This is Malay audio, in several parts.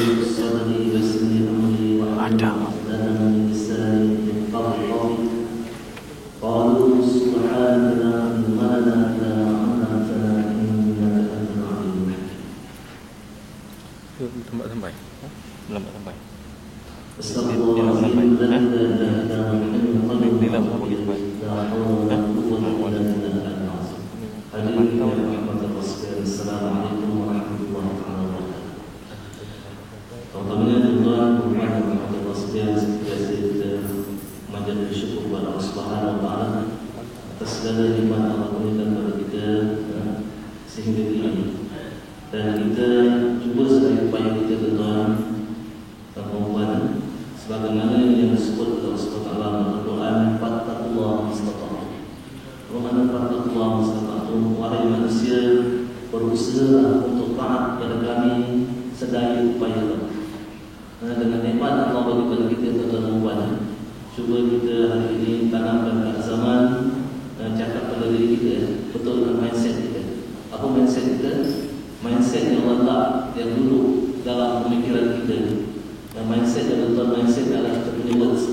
صدري ويسر لي أمري واحلل عقدة من لساني يفقهوا قولي. قالوا سبحانك لا علم لنا إلا ما علمتنا إنك أنت العليم الحكيم. Astagfirullahaladzim dan la ilaha illallah la hawla wa la quwwata illa billah. Hadirin yang dirahmati Allah, assalamualaikum warahmatullahi wabarakatuh. Alhamdulillah tuan-tuan dan puan-puan sekalian, kita menjadi bersyukur kepada Allah Subhanahu wa taala atas segala nikmat Allah berikan kepada kita sehingga ini. Dan kita cuba sedaya upaya kita tuan-tuan dan puan-puan sebagaimana yang disebut oleh Allah SWT dalam Al-Quran, fattaqullaha mastata'tum. Bagaimana fattaqullaha mastata'tum, wahai manusia, berusaha untuk taat kepada kami sedaya upaya kami. Dengan nikmat Allah bagi kepada kita tuan-tuan dan puan, cuba kita hari ini tanamkan keazaman dan cakap pada diri kita, betulkan mindset kita. Apa mindset kita? Mindset yang letak yang duduk dalam pemikiran kita. Dan mindset dan betul mindset adalah kita punya words,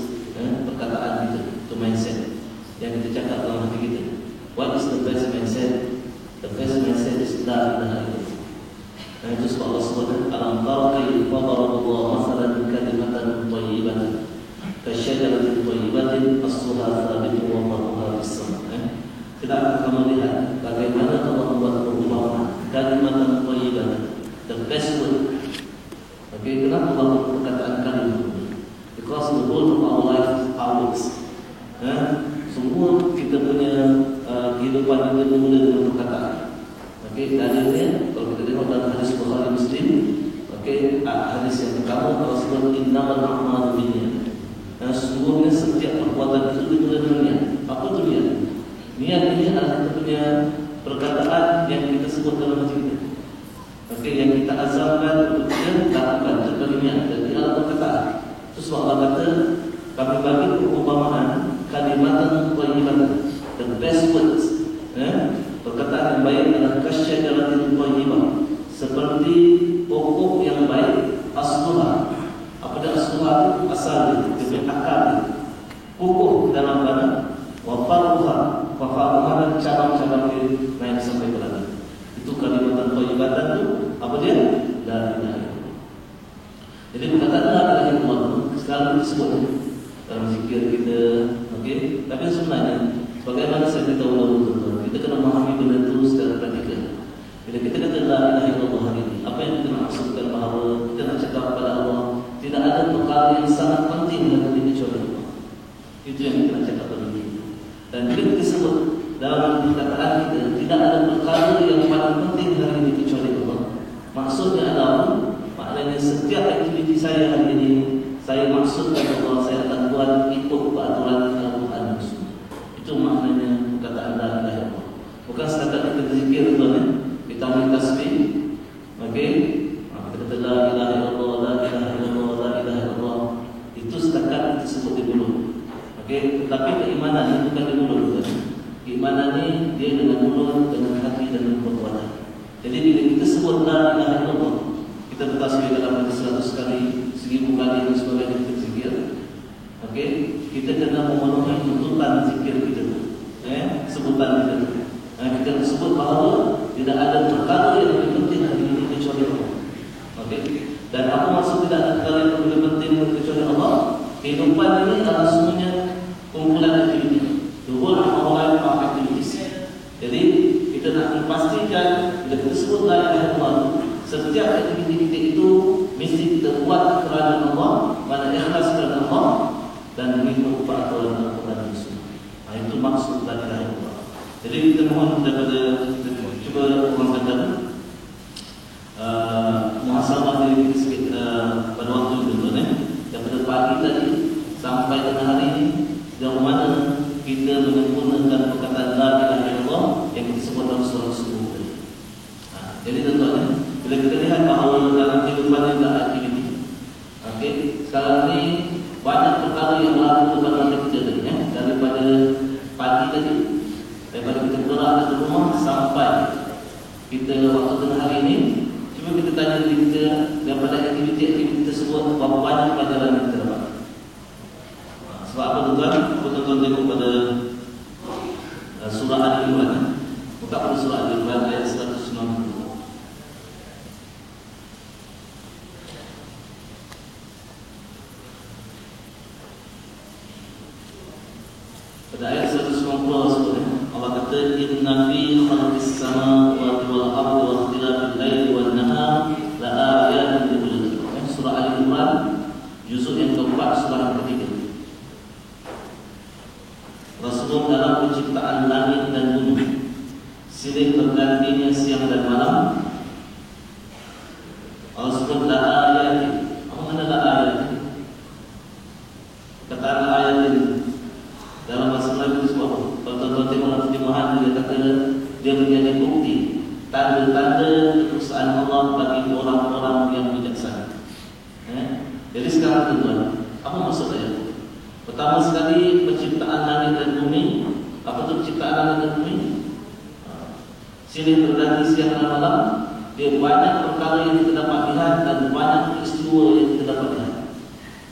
perkataan kita. Itu mindset yang kita cakap dalam hati kita. What is the best mindset? The best mindset is la ilaha illallah. Dan itu sebab Allah SWT alam tara kayfa darabullahu masalan kalimatan thayyibatan kasyajaratin thayyibatin asluha thabitun wa far'uha fis sama'. Tidak kamu lihat bagaimana Allah membuat perumpamaan kalimatan thayyibatan, the best word. Okay, kenapa Allah perkataan kalimat? Because the whole of our life is ours. Semua kita punya kehidupan kita bermula dengan perkataan. Okay, dalilnya kalau kita tengok dalam hadis Bukhari Muslim, okay, hadis yang pertama Allah sebut innamal a'malu binniyat. Sesungguhnya setiap perbuatan itu dimulai dengan niat. Apa itu niat? Niat ini adalah kita punya perkataan yang kita sebut dalam hati kita. Okey, yang kita azamkan untuk kita lakukan terkalinya dan ialah perkataan. Terus Allah kata, kami bagi perumpamaan kalimatan thayyibatan, the best words. Perkataan yang baik adalah kasyajaratin thayyibah, seperti pokok yang baik. Asluha, apa dia asluha? Asal dia, akar dia. Pokok dalam tanah. Wa far'uha, wa far'uha dan cabang-cabang dia naik sampai ke langit. Itu kalimatan thayyibatan itu apa dia? La ilaha illallah. Jadi perkataan la ilaha illallah sekarang disebut dalam zikir kita, okey. Tapi sebenarnya bagaimana saya beritahu dahulu, kita kena memahami benda itu secara praktikal. Bila kita kata la ilaha illallah hari ini, apa yang kita maksudkan bahawa kita nak cakap kepada Allah, tidak ada perkara yang sangat penting dalam diri kecuali Allah. Itu yang kita nak cakap pada diri. Dan bila kita sebut dalam perkataan kita, tidak ada perkara yang paling penting hari ini kecuali Allah. Maksudnya adalah, maknanya setiap aktiviti saya hari ini, saya maksudkan Allah, saya akan buat ikut peraturan Al-Quran dan Sunnah. Itu maknanya perkataan la ilaha illallah. Bukan setakat kita berzikir tuan, kita ambil tasbih, okey, kita kata la ilaha illallah, la ilaha illallah, la ilaha illallah. Itu setakat kita sebut di mulut. Okey, tetapi keimanan itu bukan di mulut tuan. Keimanan ini dia dengan mulut, dengan hati dan dengan perbuatan. Jadi bila kita sebut la ilaha illallah, kita bertasbih dalam hati 100 kali, 1000 kali dan sebagainya kita zikir. Okey, kita kena memenuhi tuntutan zikir kita tu. Sebutan kita tu. Kita sebut bahawa tidak ada perkara yang lebih penting hari ini kecuali Allah. Okey. Dan apa maksud tidak ada perkara yang lebih penting kecuali Allah? Kehidupan ini adalah semuanya kumpulan aktiviti. The whole of our life are activities. Jadi kita nak memastikan bila kita sebut la ilaha illallah, setiap aktiviti kita itu mesti kita buat kerana Allah, mana ikhlas kerana Allah dan mengikut peraturan Al-Quran dan Sunnah. Itu maksud la ilaha illallah. Jadi kita mohon daripada kita cuba kurangkan dalam muhasabah diri kita sikit pada waktu itu daripada pagi tadi sampai tengah hari ini, sejauh mana kita menyempurnakan perkataan la ilaha illallah yang kita sebut dalam surah subuh tadi. Jadi tuan-tuan, bila kita lihat bahawa dalam kehidupan yang ada aktiviti, okey, sekarang ni banyak perkara yang berlaku dalam kita tadi, daripada pagi tadi, daripada kita bergerak dari rumah sampai kita waktu tengah hari ini. Cuba kita tanya diri kita, daripada aktiviti-aktiviti tersebut berapa banyak pelajaran yang kita dapat. Sebab apa tuan-tuan? Tuan-tuan tengok pada surah Al-Imran. Buka pada surah Al-Imran ayat 190. Pada ayat 190 sebenarnya Allah kata inna fi khalqis samawati wal ardi wa ikhtilafil laili wan nahar la ayatin li ulil albab. Surah Al-Imran juzuk yang keempat surah yang ketiga. Rasulullah dalam penciptaan langit dan bumi, silih bergantinya siang dan malam. Allah sebut la ayatin. Apa makna la ayatin? Kata ayatin dalam bahasa Melayu itu sebab kalau tuan-tuan tengok dalam terjemahan dia kata dia menjadi bukti tanda-tanda kekuasaan Allah bagi orang-orang yang bijaksana. Jadi sekarang tuan-tuan, apa maksud saya? Pertama sekali penciptaan langit dan bumi. Apa itu penciptaan langit dan bumi? Silih berganti siang dan malam. Dia banyak perkara yang kita dapat lihat dan banyak peristiwa yang kita dapat lihat.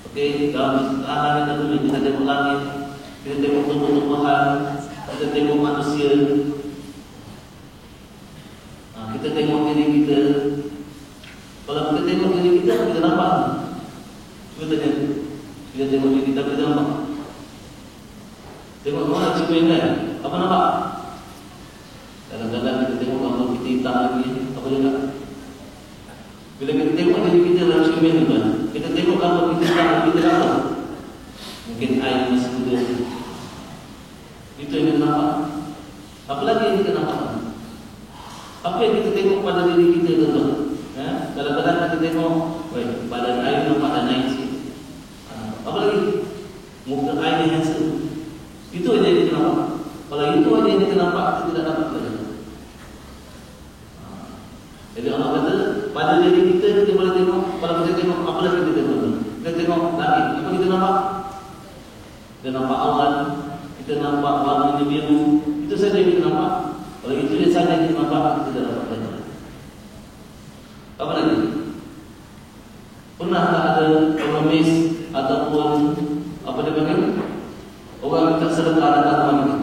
Okey, dalam penciptaan langit dan bumi kita tengok langit, kita tengok tumbuh-tumbuhan, kita tengok manusia, kita tengok diri kita. Kalau kita tengok diri kita, kita nampak. Cuba tanya, kita tengok diri kita, kita nampak. Tengok mana cermin kan? Apa nampak? Kadang-kadang kita tengok gambar kita hitam lagi, apa juga? Bila kita tengok diri kita dalam cermin tu kan, kita tengok gambar kita hitam, kita nampak. Mungkin air masih muda. Itu yang kita nampak. Apa lagi yang kita nampak? Apa yang kita tengok pada diri kita tuan-tuan? Kadang-kadang kita tengok badan air nampak dan naik sikit. Apa lagi? Muka air yang handsome. Itu saja yang kita nampak. Kalau itu saja yang kita nampak, kita tidak dapat lagi. Jadi Allah kata pada diri kita boleh tengok. Kalau kita tengok, apa lagi kita tengok? Kita tengok langit. Apa kita nampak? Kita nampak awan, kita nampak warna biru. Itu saja yang kita nampak. Kalau itu saja yang kita nampak, kita tidak dapat lagi. Apa lagi? Pernahkah ada pengemis ataupun apa dia panggil? Orang minta sedekah datang rumah kita.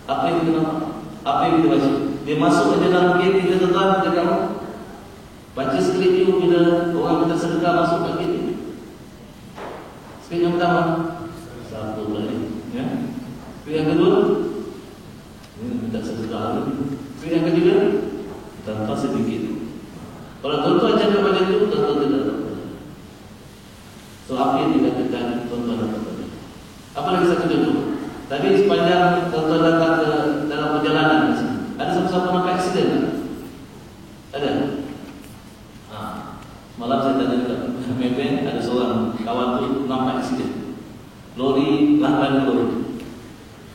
Apa yang kita nampak? Apa yang kita baca? Dia masuk ke dalam gate kita tuan-tuan, kita tengok. Baca skrip itu bila orang minta sedekah masuk ke gate. Skrip yang pertama, satu lagi. Skrip yang kedua, minta sedekah lagi. Skrip yang ketiga, tanpa sedikit. Kalau tuan-tuan cakap pada itu, tuan-tuan tidak dapat. So apa yang dikatakan tuan-tuan dapat? Apa lagi satu contoh? Tadi sepanjang tuan-tuan datang ke dalam perjalanan, ada siapa-siapa nampak aksiden tak? Ada? Malam saya tanya dekat Medan, ada seorang kawan tu nampak aksiden. Lori langgan lori.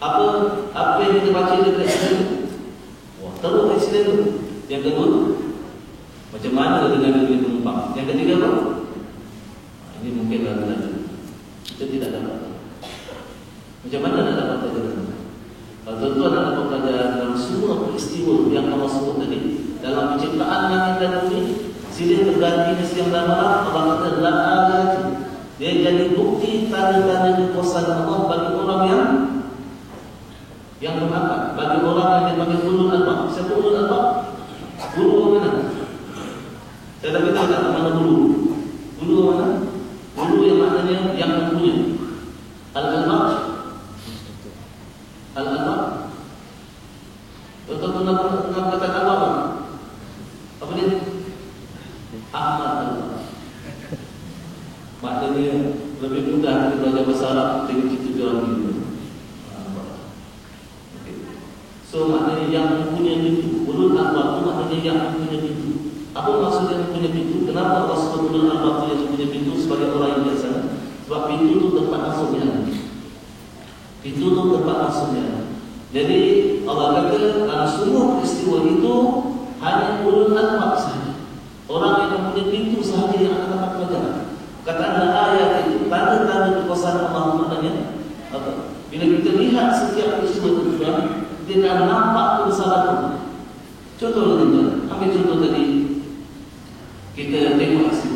Apa yang kita baca dari aksiden? Wah, teruk aksiden tu. Yang kedua, macam mana dengan duit penumpang? Yang ketiga apa? Ini mungkin lalu-lalu kita tidak dapat. Macam mana nak dapat pelajaran? Kalau tuan-tuan nak dapat pelajaran dalam semua peristiwa yang Allah sebut tadi, dalam penciptaan langit dan bumi, silih berganti siang dan malam, Allah kata la ayat. Dia jadi bukti tanda-tanda kekuasaan Allah bagi orang yang berakal, bagi orang yang dipanggil ulul albab. Siapa ulul albab? Guru mana? Saya dah beritahu tak mana guru? Guru mana? Guru yang maknanya yang mempunyai. Al-albab. Al-albab. Tuan-tuan nak kata albab apa dia? Ahmad albab. Maknanya lebih mudah kita belajar bahasa Arab dengan cerita orang ini. So maknanya yang mempunyai pintu. Ulul albab itu maknanya yang mempunyai pintu. Apa maksud yang mempunyai pintu? Kenapa Allah sebut ulul albab itu yang mempunyai pintu sebagai orang yang biasa? Sebab pintu itu tempat masuknya. Pintu itu tempat masuknya. Jadi Allah kata dalam semua peristiwa itu hanya ulul albab sahaja. Orang yang mempunyai pintu sahaja yang akan dapat pelajaran. Katakanlah ayat itu tanda-tanda kekuasaan Allah maknanya apa? Bila kita lihat setiap peristiwa itu kita akan nampak kebesaran Allah. Contoh tuan-tuan, ambil contoh tadi kita tengok aksi.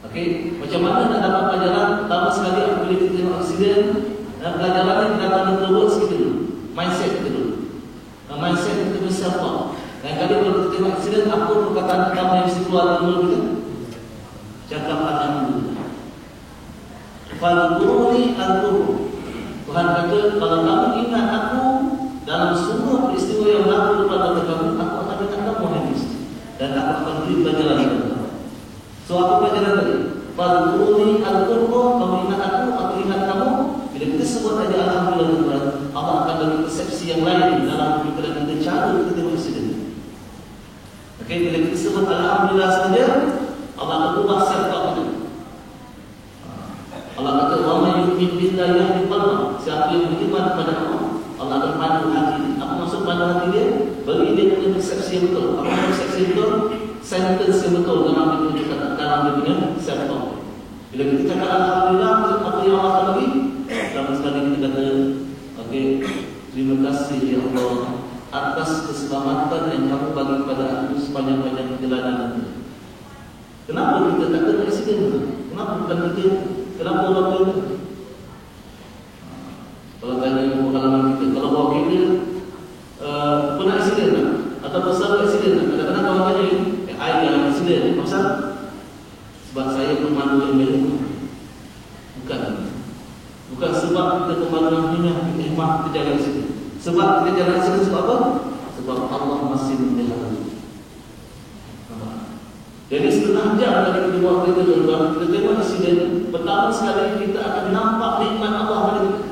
Okey. Okey, macam mana nak dapat pelajaran? Pertama sekali apabila kita tengok aksiden, pelajaran yang kita akan terus kita dulu. Mindset kita dulu. Mindset kita mesti apa? Dan kali kalau kita tengok aksiden, apa perkataan pertama yang mesti keluar dari mulut kita? Cakap alhamdulillah. Fadhkuruni adhkurkum. Tuhan kata, kalau kamu ingat aku dalam semua peristiwa yang berlaku depan mata kamu, aku akan ingat kamu hadis. Dan aku akan beri pelajaran kepada kamu. So apa pelajaran tadi? Fadhkuruni adhkurkum. Kamu ingat aku ingat kamu. Bila kita sebut aja alhamdulillah, Allah akan beri persepsi yang lain dalam pemikiran kita, cara kita tengok insiden. Okey, bila kita sebut alhamdulillah saja, Allah akan ubah siapa kita. Allah kata, wa may yu'min billahi yahdi qalbah. Siapa yang beriman kepada Allah, Allah akan pandu hati dia. Apa maksud pandu hati dia? Beri dia punya persepsi yang betul. Apa persepsi betul? Sentence yang betul dalam dia punya self-talk. Bila kita cakap alhamdulillah, apa yang Allah akan beri? Sama sekali kita kata, okey, terima kasih ya Allah atas keselamatan yang kamu bagi kepada aku sepanjang-panjang perjalanan itu. Kenapa kita tak kena aksiden itu? Kenapa bukan kita? Kenapa orang itu? Kalau tanya pengalaman kita, kalau bawa kita pernah aksiden tak? Atau pasal aksiden tak? Kadang-kadang kawan tanya ini, saya dalam aksiden. Pasal? Sebab saya pemandu yang milik. Bukan sebab kita pemandu yang hikmah kita jalan aksiden. Sebab kita jalan aksiden sebab apa? Sebab Allah masih melihara. Jadi setengah jam tadi kita buat kereta tuan-tuan, kita tengok insiden. Pertama sekali kita akan nampak nikmat Allah pada kita.